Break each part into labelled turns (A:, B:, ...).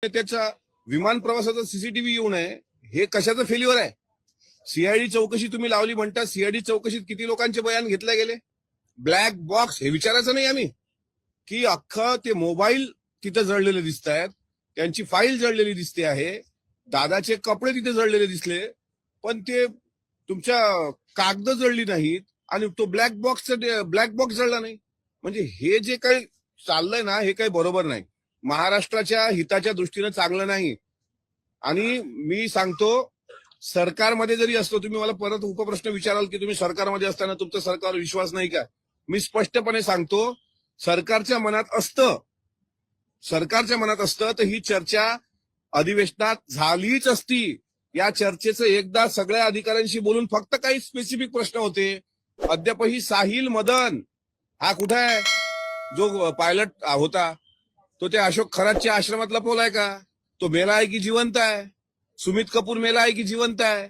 A: त्याचा विमान प्रवासाचा सीसीटीव्ही येऊ नये हे कशाचं फेल्युअर आहे? सीआयडी चौकशी तुम्ही लावली म्हणता, सीआयडी चौकशीत किती लोकांचे बयान घेतले गेले? ब्लॅक बॉक्स हे विचारायचं नाही आम्ही की अख्खं ते मोबाईल तिथे जळलेले दिसत आहेत, त्यांची फाईल जळलेली दिसते आहे, दादाचे कपडे तिथे जळलेले दिसले, पण ते तुमच्या कागद जळली नाहीत आणि तो ब्लॅक बॉक्स जळला नाही. म्हणजे हे जे काही चाललंय ना हे काही बरोबर नाही, महाराष्ट्राच्या हिताच्या दृष्टीने चांगलं नाही. आणि मी सांगतो, सरकारमध्ये जरी असतो, तुम्ही मला परत उपप्रश्न विचाराल की तुम्ही सरकारमध्ये असताना तुमचा सरकारवर विश्वास नाही का? मी स्पष्टपणे सांगतो, सरकारच्या मनात असतं तर ही चर्चा अधिवेशनात झालीच असती. या चर्चेचं एकदा सगळ्या अधिकाऱ्यांशी बोलून फक्त काही स्पेसिफिक प्रश्न होते. अद्यापही साहिल मदन हा कुठे आहे? जो पायलट होता तो त्या अशोक खरातच्या आश्रमात लपवलाय का? तो मेला आहे की जिवंत आहे? सुमित कपूर मेला आहे की जिवंत आहे?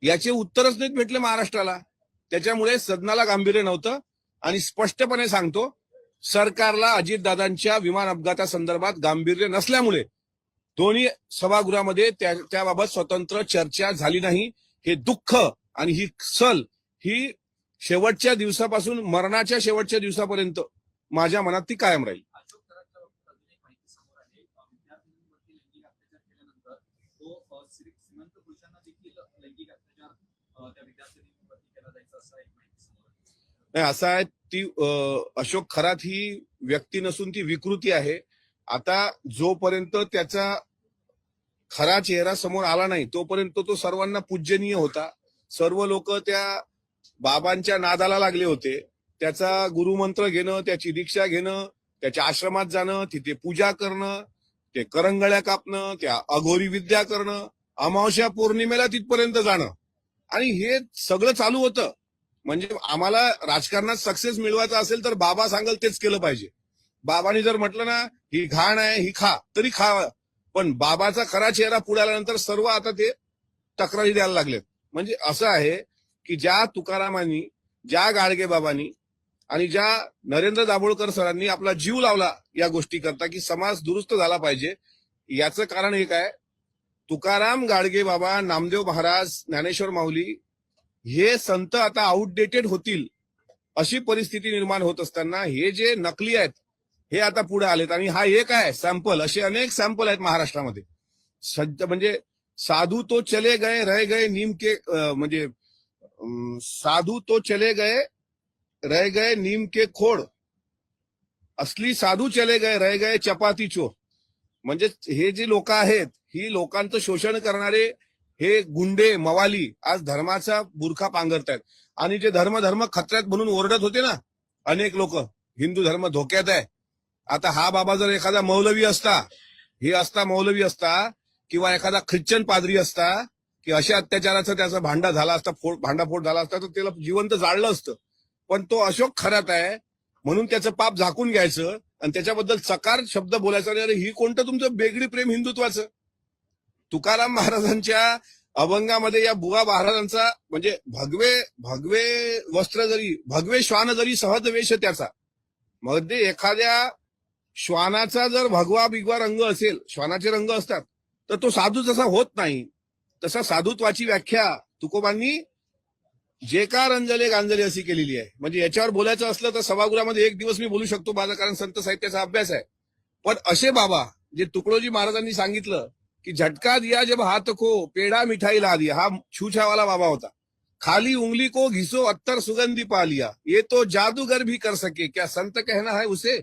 A: याचे उत्तरच नाहीत भेटले महाराष्ट्राला. त्याच्यामुळे सदनाला गांभीर्य नव्हतं. आणि स्पष्टपणे सांगतो, सरकारला अजितदादांच्या विमान अपघातासंदर्भात गांभीर्य नसल्यामुळे दोन्ही सभागृहामध्ये त्याबाबत स्वतंत्र चर्चा झाली नाही. हे दुःख आणि ही सल ही शेवटच्या दिवसापासून मरणाच्या शेवटच्या दिवसापर्यंत माझ्या मनात ती कायम राहील. नाही, असं आहे, ती अशोक खरात ही व्यक्ती नसून ती विकृती आहे. आता जोपर्यंत त्याचा खरा चेहरा समोर आला नाही तोपर्यंत तो सर्वांना पूजनीय होता. सर्व लोक त्या बाबांच्या नादाला लागले होते. त्याचा गुरुमंत्र घेणं, त्याची दीक्षा घेणं, त्याच्या आश्रमात जाणं, तिथे पूजा करणं, ते करंगळ्या कापणं, त्या अघोरी विद्या करणं, अमावस्या पौर्णिमेला तिथपर्यंत जाणं, आणि हे सगळं चालू होतं. म्हणजे आम्हाला राजकारणात सक्सेस मिळवायचा असेल तर बाबा सांगेल तेच केलं पाहिजे. बाबांनी जर म्हटलं ना ही घाण आहे ही खा, तरी खा. पण बाबाचा खरा चेहरा पुढे आल्यानंतर सर्व आता ते तक्रारी द्यायला लागलेत. म्हणजे असं आहे की ज्या तुकारामांनी, ज्या गाडगे बाबांनी आणि ज्या नरेंद्र दाभोळकर सरांनी आपला जीव लावला या गोष्टी करता की समाज दुरुस्त झाला पाहिजे, याचं कारण एक आहे, तुकाराम, गाडगे बाबा, नामदेव महाराज, ज्ञानेश्वर माऊली हे संत आता आउटडेटेड होतील अशी परिस्थिती निर्माण होत असताना हे जे नकली आहेत हे आता पुढे आलेत. आणि हा एक आहे सॅम्पल, असे अनेक सॅम्पल आहेत महाराष्ट्रामध्ये. म्हणजे साधू तो चले गए रह गए नीम के, म्हणजे साधू तो चले गए रह गए नीम के खोड, असली साधू चले गए रह गए चपाती चोर. म्हणजे हे जे लोक आहेत, ही लोकांचं शोषण करणारे हे गुंडे मवाली आज धर्माचा बुरखा पांघरतायत. आणि जे धर्म खतऱ्यात म्हणून ओरडत होते ना अनेक लोक, हिंदू धर्म धोक्यात आहे. आता हा बाबा जर एखादा मौलवी असता किंवा एखादा ख्रिश्चन पादरी असता की अशा अत्याचाराचा त्याचा भांडाफोड झाला असता तर त्याला जिवंत जाळलं असतं. पण तो अशोक खरात आहे म्हणून त्याचं पाप झाकून घ्यायचं आणि त्याच्याबद्दल चकार शब्द बोलायचा. अरे ही कोणतं तुमचं बेगडी प्रेम हिंदुत्वाचं? तुकाराम महाराजांच्या अभंगामध्ये या बुवा महाराजांचा म्हणजे भगवे वस्त्र जरी, भगवे श्वान जरी सहज वेश त्याचा, मध्ये एखाद्या श्वानाचा जर भगवा बिगवा रंग असेल, श्वानाचे रंग असतात, तर तो साधू जसा होत नाही. तसा साधुत्वाची व्याख्या तुकोबांनी जे का रंजले गांजले अशी केलेली आहे. म्हणजे याच्यावर बोलायचं असलं तर सभागृहामध्ये एक दिवस मी बोलू शकतो माझा, कारण संत साहित्याचा अभ्यास आहे. पण असे बाबा जे तुकडोजी महाराजांनी सांगितलं की झटका दिया जब हाथ को पेड़ा मिठाई ला दिया, हा छूछावाला बाबा होता. खाली उंगली को घिसो अत्तर सुगंधी पा लिया, ये तो जादूगर भी कर सके, क्या संत कहना है उसे,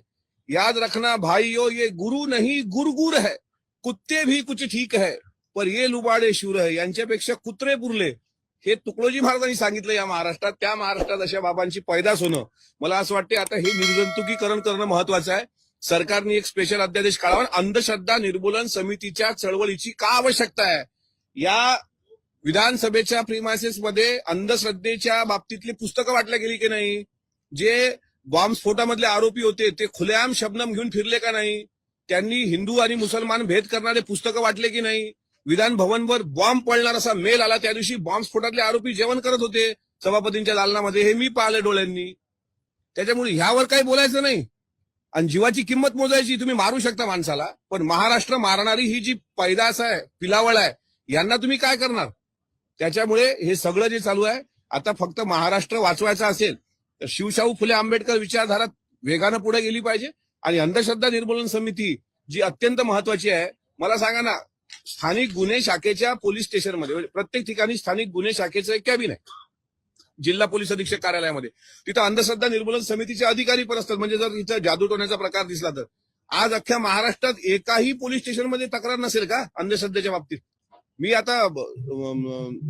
A: याद रखना भाइयों ये गुरु नहीं गुरगुर है, कुत्ते भी कुछ ठीक है पर ये लुबाडे शूर है, यांच्यापेक्षा कुत्रे पुरले. हे तुकडोजी महाराजांनी सांगितलं या महाराष्ट्रात. त्या महाराष्ट्रात अशा बाबांची पैदास होणं, मला असं वाटते आता हे निर्जंतुकीकरण करणं महत्वाचं आहे. सरकारने एक स्पेशल अध्यादेश काढावा. अंधश्रद्धा निर्मूलन समितीच्या चळवळीची का आवश्यकता आहे? या विधानसभेच्या प्रिमायसेस मध्ये अंधश्रद्धेच्या बाबतीतली पुस्तकं वाटल्या गेली की नाही? जे बॉम्बस्फोटामधले आरोपी होते ते खुलेआम शबनम घेऊन फिरले का नाही? त्यांनी हिंदू आणि मुसलमान भेद करणारे पुस्तकं वाटले की नाही? विधान भवनवर बॉम्ब पडणार असा मेल आला, त्या दिवशी बॉम्बस्फोटातले आरोपी जेवण करत होते सभापतींच्या दालनामध्ये, हे मी पाहिलं डोळ्यांनी. त्याच्यामुळे ह्यावर काही बोलायचं नाही. आणि जीवाची किंमत मोजायची. तुम्ही मारू शकता माणसाला, पण महाराष्ट्र मारणारी ही जी पैदास आहे, पिलावळ आहे, यांना तुम्ही काय करणार? त्याच्यामुळे हे सगळं जे चालू आहे, आता फक्त महाराष्ट्र वाचवायचा असेल तर शिवशाहू फुले आंबेडकर विचारधारा वेगानं पुढे गेली पाहिजे. आणि अंधश्रद्धा निर्मूलन समिती जी अत्यंत महत्वाची आहे, मला सांगा ना, स्थानिक गुन्हे शाखेच्या पोलीस स्टेशनमध्ये म्हणजे प्रत्येक ठिकाणी स्थानिक गुन्हे शाखेचं एक कॅबिन आहे, जिल्हा पोलीस अधीक्षक कार्यालयामध्ये. तिथं अंधश्रद्धा निर्मूलन समितीचे अधिकारी पण असतात. म्हणजे जर इथं जादूटोण्याचा प्रकार दिसला तर आज अख्ख्या महाराष्ट्रात एकाही पोलीस स्टेशनमध्ये तक्रार नसेल का अंधश्रद्धेच्या बाबतीत? मी आता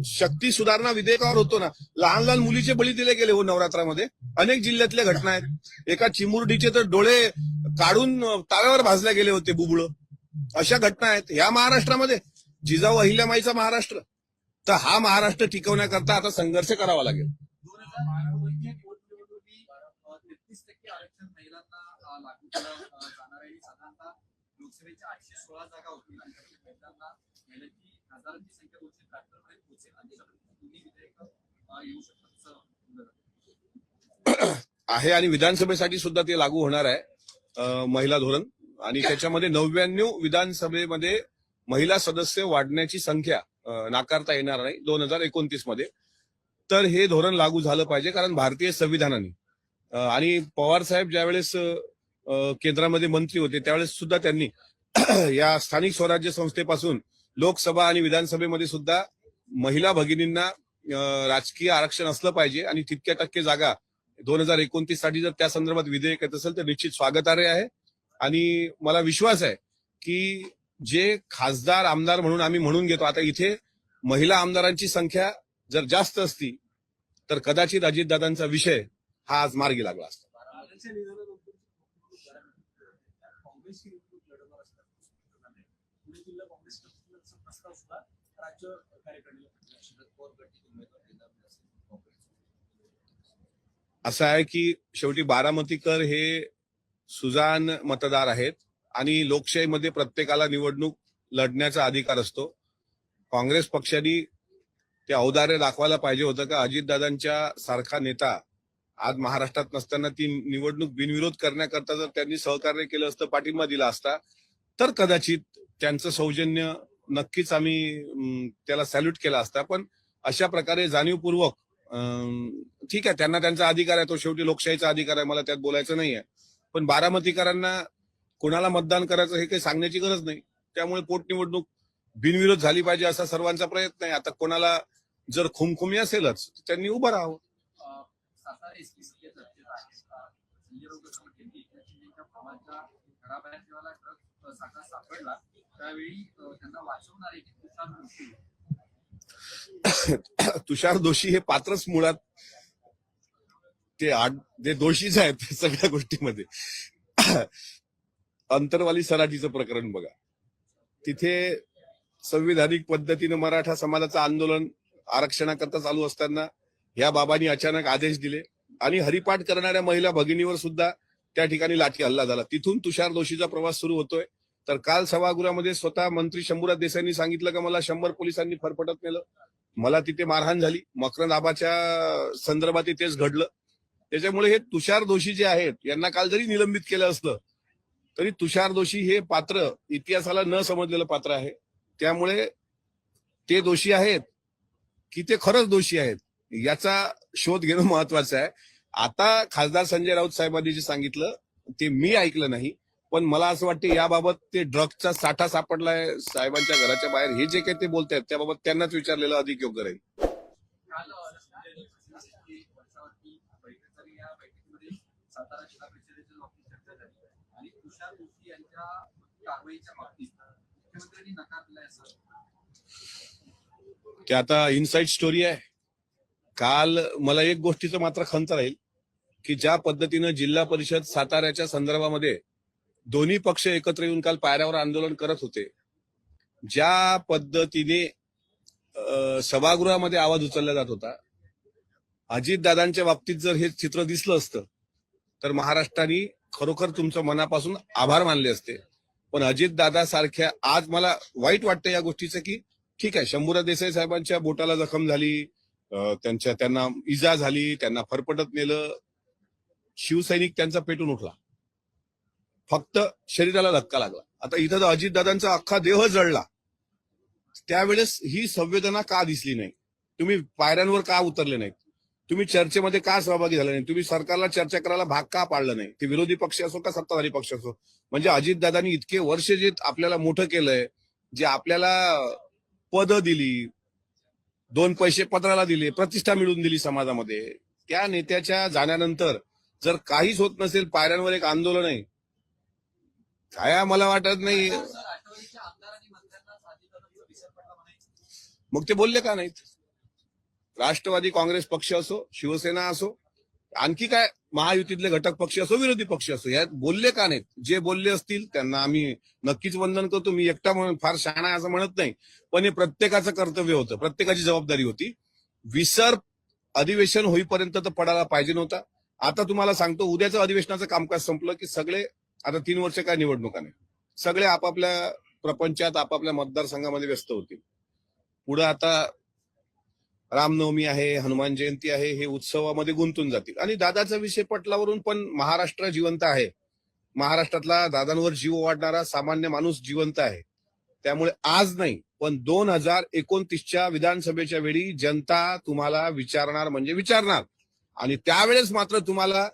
A: शक्ती सुधारणा विधेयकावर होतो ना, लहान लहान मुलीचे बळी दिले गेले हो नवरात्रामध्ये. अनेक जिल्ह्यातल्या घटना आहेत. एका चिमुरडीचे तर डोळे काढून ताव्यावर भाजले गेले होते बुबुळ. अशा घटना आहेत या महाराष्ट्रामध्ये. जिजाऊ अहिल्यामाईचा महाराष्ट्र. तर हा महाराष्ट्र टिकवण्याकरता आता संघर्ष करावा लागेल.
B: 2012 33% आरक्षण महिलांना लागू केलं जाणार आहे. साधारणतः लोकसभेच्या 816 जागा होतील आणि महिलांची खासदारांची संख्या 273 पर्यंत पोहोचेल आणि दोन्ही विधेयक येऊ शकतात
A: आहे. आणि विधानसभेसाठी सुद्धा ते लागू होणार आहे, महिला धोरण. आणि त्याच्यामध्ये 99 विधानसभेमध्ये महिला सदस्य वाढण्याची संख्या नाकारता येणार नाही 2029 मध्ये. तर हे धोरण लागू झालं पाहिजे, कारण भारतीय संविधानाने आणि पवार साहेब ज्यावेळेस केंद्रामध्ये मंत्री होते त्यावेळेस सुद्धा त्यांनी या स्थानिक स्वराज्य संस्थेपासून लोकसभा आणि विधानसभेमध्ये सुद्धा महिला भगिनींना राजकीय आरक्षण असलं पाहिजे. आणि तितक्या टक्के जागा 2029 साठी जर त्या संदर्भात विधेयक येत असेल तर निश्चित स्वागतार्ह आहे. आणि मला विश्वास आहे की जे खासदार आमदार म्हणून आम्ही म्हणून घेतो, आता इथे महिला आमदारांची संख्या जर जास्त असती तर कदाचित अजितदादांचा विषय हा आज मार्गी लागला असता. असं आहे की शेवटी बारामतीकर हे सुजाण मतदार आहेत आणि लोकशाहीमध्ये प्रत्येकाला निवडणूक लढण्याचा अधिकार असतो. काँग्रेस पक्षाने ते औदार्य दाखवायला पाहिजे होतं का अजितदादांच्या सारखा नेता आज महाराष्ट्रात नसताना ती निवडणूक बिनविरोध करण्याकरता जर त्यांनी सहकार्य केलं असतं, पाठिंबा दिला असता तर कदाचित त्यांचं सौजन्य नक्कीच आम्ही त्याला सॅल्यूट केला असता. पण अशा प्रकारे जाणीवपूर्वक ठीक आहे, त्यांना त्यांचा अधिकार आहे, तो शेवटी लोकशाहीचा अधिकार आहे, मला त्यात बोलायचं नाहीये. पण बारामतीकरांना कोणाला मतदान करायचं हे काही सांगण्याची गरज नाही. त्यामुळे पोटनिवडणूक बिनविरोध झाली पाहिजे असा सर्वांचा प्रयत्न आहे. आता कोणाला जर खुमखुमी असेलच तर त्यांनी उभं राहावं. तुषार दोषी हे पात्रच मुळात ते दोषीच आहेत सगळ्या गोष्टीमध्ये. अंतरवाली सराटीचं प्रकरण बघा, तिथे संविधानिक पद्धतीनं मराठा समाजाचं आंदोलन आरक्षणाकरता चालू असताना या बाबांनी अचानक आदेश दिले आणि हरिपाठ करणाऱ्या महिला भगिनीवर सुद्धा त्या ठिकाणी लाठी हल्ला झाला. तिथून तुषार दोषीचा प्रवास सुरू होतोय. तर काल सभागृहामध्ये स्वतः मंत्री शंभूराज देसाईंनी सांगितलं की मला 100 पोलिसांनी फरफटत नेलं, मला तिथे मारहाण झाली. मकरंद आबाच्या संदर्भात तेच घडलं. त्याच्यामुळे हे तुषार दोषी जे आहेत यांना काल जरी निलंबित केलं असलं तरी तुषार दोषी हे पात्र इतिहासाला न समजलेलं पात्र आहे. त्यामुळे ते दोषी आहेत की ते खरंच दोषी आहेत याचा शोध घेणं महत्वाचं आहे. आता खासदार संजय राऊत साहेबांनी जे सांगितलं ते मी ऐकलं नाही, पण मला असं वाटतं याबाबत ते ड्रग्जचा साठा सापडलाय साहेबांच्या घराच्या बाहेर हे जे काही ते बोलतायत त्याबाबत त्यांनाच विचारलेलं अधिक योग्य राहील. की आता इनसाइड स्टोरी आहे. काल मला एक गोष्टीचं मात्र खंत राहील की ज्या पद्धतीनं जिल्हा परिषद साताऱ्याच्या संदर्भामध्ये दोन्ही पक्ष एकत्र येऊन काल पायऱ्यावर आंदोलन करत होते, ज्या पद्धतीने सभागृहामध्ये आवाज उचलला जात होता, अजितदादांच्या बाबतीत जर हे चित्र दिसलं असतं तर महाराष्ट्राने खरोखर तुमचं मनापासून आभार मानले असते. पण अजितदादा सारख्या आज मला वाईट वाटतं या गोष्टीचं की ठीक आहे, शंभूराज देसाई साहेबांच्या बोटाला जखम झाली, त्यांना इजा झाली, त्यांना फरफटत नेलं, शिवसैनिक त्यांचा पेटून उठला. फक्त शरीराला धक्का लागला. आता इथं तर अजितदादांचा अख्खा देह जळला. त्यावेळेस ही संवेदना का दिसली नाही? तुम्ही पायऱ्यांवर का उतरले नाहीत? तुम्ही चर्चेमध्ये का सहभागी झाले नाही? तुम्ही सरकारला चर्चा करायला भाग का पाडलं नाही? ते विरोधी पक्ष असो का सत्ताधारी पक्ष असो. म्हणजे अजितदादांनी इतके वर्ष जे आपल्याला मोठं केलंय, जे आपल्याला पद दिली, 2 पैसे पत्राला दिले, प्रतिष्ठा मिळवून दिली समाजामध्ये, त्या नेत्याच्या जाण्यानंतर जर काहीच होत नसेल, पायऱ्यांवर एक आंदोलन आहे, काय मला वाटत नाही.
B: राष्ट्रवादीच्या आमदारांनी मंत्र्यांना अजितदादांचा विसर पडला म्हणायचं.
A: मग ते बोलले का नाहीत? राष्ट्रवादी काँग्रेस पक्ष असो, शिवसेना असो, आणखी काय महायुतीतले घटक पक्ष असो, विरोधी पक्ष असो, यात बोलले का नाहीत? जे बोलले असतील त्यांना आम्ही नक्कीच वंदन करतो. मी एकटा म्हणून फार शहाणा आहे असं म्हणत नाही, पण हे प्रत्येकाचं कर्तव्य होतं, प्रत्येकाची जबाबदारी होती. विसर अधिवेशन होईपर्यंत तर पडायला पाहिजे नव्हता. आता तुम्हाला सांगतो, उद्याचं अधिवेशनाचं कामकाज संपलं की सगळे, आता 3 वर्ष काय निवडणुका नाही, सगळे आपापल्या प्रपंचात आपापल्या मतदारसंघामध्ये व्यस्त होतील. पुढे आता रामनवमी आहे, हनुमान जयंती आहे, हे उत्सवामध्ये गुंतून जातील. आणि दादाचा विषय पटलावरून पण महाराष्ट्र जिवंत आहे. महाराष्ट्रातला दादांवर जीव वाढणारा सामान्य माणूस जिवंत आहे. त्यामुळे आज नाही, पण 2029च्या विधानसभेच्या वेळी जनता तुम्हाला विचारणार म्हणजे विचारणार. आणि त्यावेळेस मात्र तुम्हाला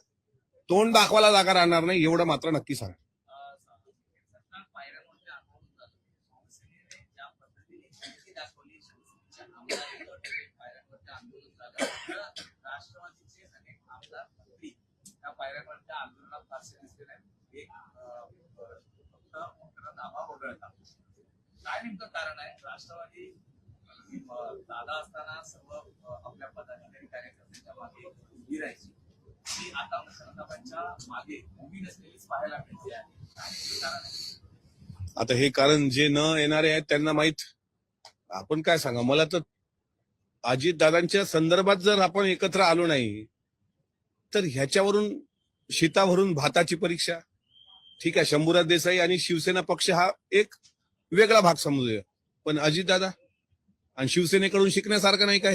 A: तोंड दाखवायला जागा राहणार नाही, एवढं मात्र नक्की सांगा.
B: सरकार पायऱ्यांवरती आंदोलन झालं. शिवसेनेने ज्या पद्धतीने शक्ती दाखवली, शिवसेनेच्या आमदारांनी पायऱ्यांवरती आंदोलन झालं. तर राष्ट्रवादीचे अनेक आमदार मंत्री त्या पायऱ्यांवरच्या आंदोलनात फारसे दिसले नाही. एक फक्त मकरंद आबा वगळता. काय नेमकं कारण आहे? राष्ट्रवादी दादा असताना सर्व आपल्या पदाधिकारी कार्यकर्त्यांच्या मागे उभी राहायची, ती आता मकरंद आबांच्या मागे उभी नसलेलीच पाहायला मिळते आहे. काय नेमकं कारण आहे?
A: आता हे कारण जे न येणारे आहेत त्यांना माहित. आपण काय सांगा, मला तर अजितदादांच्या संदर्भात जर आपण एकत्र आलो नाही तर ह्याच्यावरून शीतावरून भाताची परीक्षा. ठीक आहे, शंभूराज देसाई आणि शिवसेना पक्ष हा एक वेगळा भाग समजूया, पण अजितदादा आणि शिवसेनेकडून शिकण्यासारखं नाही का?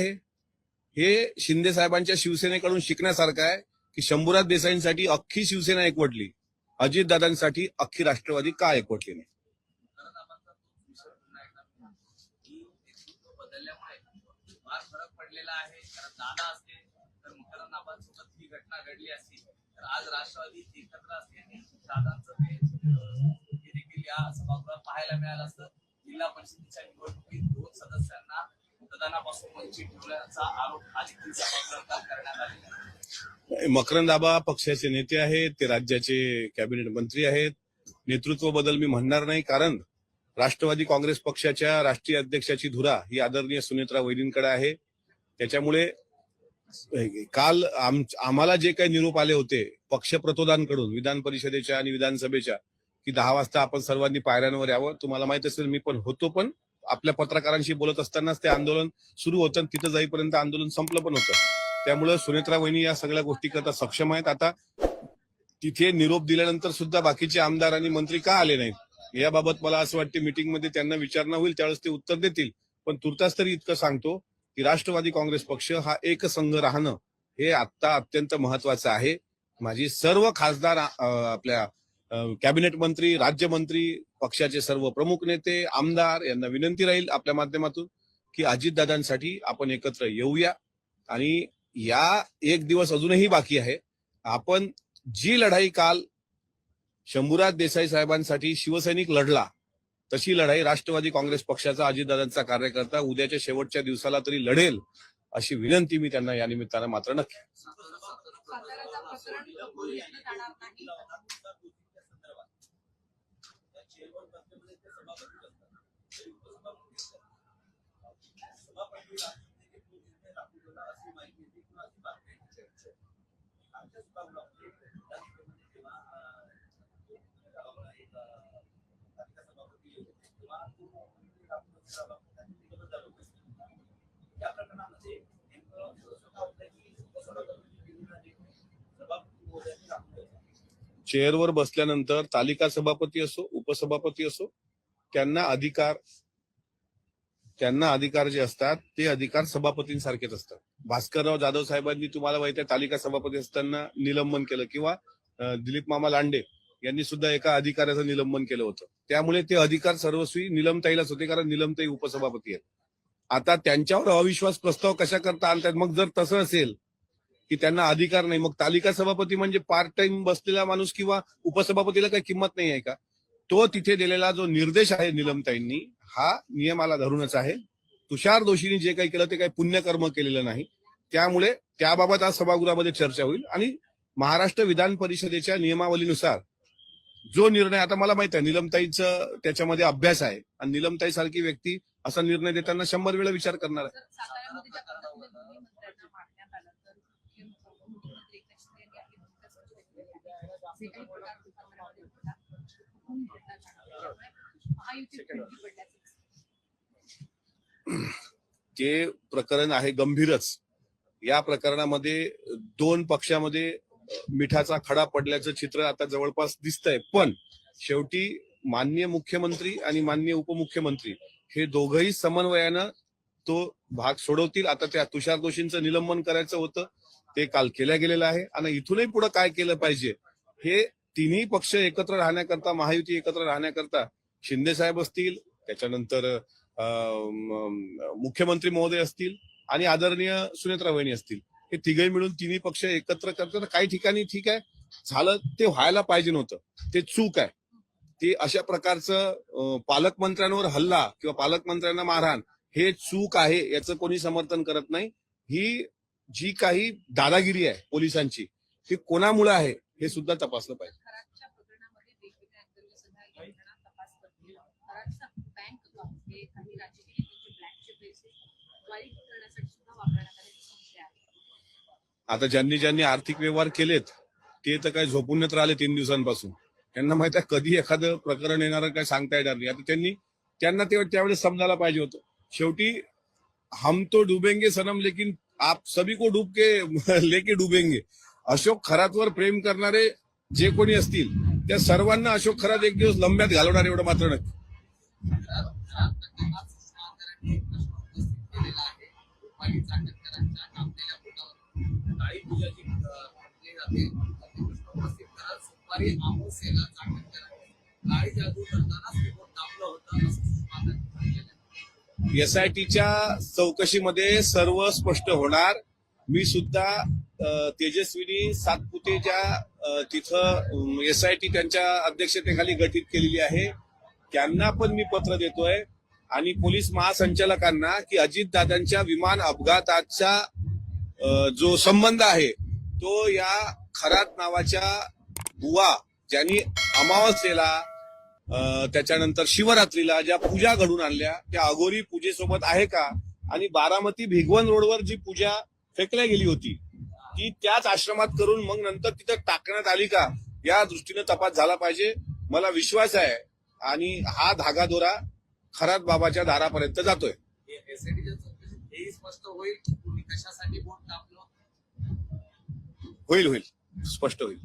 A: हे शिंदे साहेबांच्या शिवसेनेकडून शिकण्यासारखं आहे की शंभूराज देसाईंसाठी अख्खी शिवसेना एकवटली, अजितदादांसाठी अख्खी राष्ट्रवादी का एकवटली नाही?
B: मकरंद आबांचा तोच विषय पुन्हा एकदा की नेतृत्व बदलल्यामुळे फार फरक पडलेला आहे. कारण दादा असते तर मकरंद आबांसोबत ही घटना घडली असती, तर आज राष्ट्रवादी एकत्र असते आणि दादांचं हे देखील या सभागृहात पाहायला मिळालं असतं. जिल्हा परिषदेच्या निवडणुकीत 2 सदस्यांना मतदानापासून वंचित ठेवल्याचा आरोप आज देखील सभागृहात करण्यात आलेला आहे.
A: मकरंद आबा पक्षाचे नेते आहेत, ते राज्याचे कॅबिनेट मंत्री आहेत. नेतृत्व बदल मी म्हणणार नाही, कारण राष्ट्रवादी काँग्रेस पक्षाच्या राष्ट्रीय अध्यक्षाची धुरा ही आदरणीय सुनेत्रा वहिनींकडे आहे. त्याच्यामुळे काल आम्हाला जे काही निरोप आले होते पक्षप्रतोदांकडून, विधान परिषदेच्या आणि विधानसभेच्या, की 10 वाजता आपण सर्वांनी पायऱ्यांवर यावं. तुम्हाला माहित असेल, मी पण होतो, पण आपल्या पत्रकारांशी बोलत असतानाच ते आंदोलन सुरू होतं, तिथं जाईपर्यंत आंदोलन संपलं पण होतं. त्यामुळे सुनेत्रा वहिनी या सगळ्या गोष्टी करता सक्षम आहेत. आता तिथे निरोप दिल्यानंतर सुद्धा बाकीचे आमदार आणि मंत्री का आले नाहीत, याबाबत मला असं वाटतं मीटिंगमध्ये त्यांना विचारणा होईल, त्यावेळेस ते उत्तर देतील. पण तुर्तास तरी इतकं सांगतो की राष्ट्रवादी काँग्रेस पक्ष हा एक संघ राहणं हे आता अत्यंत महत्वाचं आहे. माझी सर्व खासदार, आपल्या कॅबिनेट मंत्री, राज्यमंत्री, पक्षाचे सर्व प्रमुख नेते, आमदार यांना विनंती राहील आपल्या माध्यमातून की अजितदादांसाठी आपण एकत्र येऊया. आणि या एक दिवस अजूनही बाकी आहे. आपण जी लढाई काल शंभूराज देसाई साहेबांसाठी शिवसैनिक लढला, तशी लढाई राष्ट्रवादी काँग्रेस पक्षाचा, अजितदादांचा कार्यकर्ता उद्याच्या शेवटच्या दिवसाला तरी लढेल, अशी विनंती मी त्यांना या निमित्तानं मात्र नक्की. चेअरवर बसल्यानंतर तालिका सभापती असो, उपसभापती असो, त्यांना अधिकार जे असतात ते अधिकार सभापतींसारखेच असतात. भास्करराव जाधव साहेबांनी, तुम्हाला माहिती आहे, तालिका सभापती असताना निलंबन केलं, किंवा दिलीप मामा लांडे यांनी सुद्धा एका अधिकाऱ्याचं निलंबन केलं होतं. त्यामुळे ते अधिकार सर्वस्वी निलमताईलाच होते, कारण निलमताई उपसभापती आहेत. आता त्यांच्यावर अविश्वास प्रस्ताव कशा करता आणतात? मग जर तसं असेल की त्यांना अधिकार नाही, मग तालिका सभापती म्हणजे पार्ट टाइम बसलेला माणूस किंवा उपसभापतीला काही किंमत नाही आहे का? तो तिथे दिलेला जो निर्देश आहे निलमताईंनी, हा नियमाला धरूनच आहे. तुषार दोषींनी जे काही केलं ते काही पुण्यकर्म केलेलं नाही. त्यामुळे त्याबाबत आज सभागृहामध्ये चर्चा होईल आणि महाराष्ट्र विधान परिषदेच्या नियमावलीनुसार जो निर्णय, आता मला माहित आहे निलमताईचं त्याच्यामध्ये अभ्यास आहे आणि निलमताई सारखी व्यक्ती असा निर्णय देताना 100 वेळा विचार करणार आहे.
C: जर साताऱ्यामध्ये ज्या पद्धतीने दोन्ही मंत्र्यांना मारण्यात आलं तर मुख्यमंत्री एकनाथ शिंदे यांनी आपली भूमिका स्पष्ट केली आहे. जे काही प्रकार साताऱ्यामध्ये घडला, कुठून घडला जाणार. त्यामुळे महायुतीत खिंडी पडल्याचं
A: ते प्रकरण आहे गंभीरच. या प्रकरणामध्ये दोन पक्षामध्ये मिठाचा खडा पडल्याचं चित्र आता जवळपास दिसतंय. पण शेवटी माननीय मुख्यमंत्री आणि माननीय उपमुख्यमंत्री हे दोघंही समन्वयानं तो भाग सोडवतील. आता त्या तुषार दोषींचं निलंबन करायचं होतं, ते काल केलं गेलेलं आहे आणि इथूनही पुढे काय केलं पाहिजे हे तिन्ही पक्ष एकत्र राहण्याकरता, महायुती एकत्र राहण्याकरता शिंदे साहेब असतील, त्याच्यानंतर मुख्यमंत्री महोदय असतील आणि आदरणीय सुनेत्रा वहिनी असतील, हे तिघही मिळून तिन्ही पक्ष एकत्र करतात. काही ठिकाणी ठीक आहे, झालं ते व्हायला पाहिजे नव्हतं, ते चूक आहे. ते अशा प्रकारचं पालकमंत्र्यांवर हल्ला किंवा पालकमंत्र्यांना मारहाण हे चूक आहे, याचं कोणी समर्थन करत नाही. ही जी काही दादागिरी आहे पोलिसांची, ही कोणामुळे आहे हे सुद्धा तपासलं पाहिजे.
C: कराडच्या प्रकरणामध्ये वेगवेगळ्या अँगलने सुद्धा यंत्रणा तपास करते. कराडचा बँक अकाउंट हे काही राजकीय नेत्यांचे ब्लॅकचे पैसे द्वारित करण्यासाठी सुद्धा वापरण्यात आल्याची संशय आहे.
A: आता ज्यांनी ज्यांनी आर्थिक व्यवहार केलेत ते तर काय झोपून येत राहिले 3 दिवसांपासून. त्यांना माहित आहे कधी एखादं प्रकरण येणार काय सांगता येणार नाही. आता त्यांना त्यावेळेस समजायला पाहिजे होतं. शेवटी हम तो डुबेंगे सनम, लेकिन आप सभी को डूब के लेके डुबेंगे. अशोक खरातवर प्रेम करणारे जे कोणी असतील त्या सर्वांना अशोक खरात एक दिवस लंब्यात घालवणार, एवढं मात्र नक्की. SITच्या चौकशीमध्ये सर्व स्पष्ट होणार. मी सुद्धा तेजस्विनी सातपुते ज्या तिथं SIT त्यांच्या अध्यक्षतेखाली गठीत केलेली आहे, त्यांना पण मी पत्र देतोय आणि पोलीस महासंचालकांना की अजितदादांच्या विमान अपघाताचा जो संबंध आहे तो या खरात नावाच्या बुवा ज्यांनी अमावस्येला त्याच्यानंतर शिवरात्रीला ज्या पूजा घडून आणल्या त्या अघोरी पूजेसोबत आहे का, आणि बारामती भिगवण रोडवर जी पूजा फेकल्या गेली होती ती त्याच आश्रमात करून मग नंतर तिथं टाकण्यात आली का, या दृष्टीने तपास झाला पाहिजे. मला विश्वास आहे आणि हा धागादोरा खरात बाबाच्या दारापर्यंत जातोय.
B: स्पष्ट होईल कशासाठी बोट कापलं,
A: होईल स्पष्ट होईल.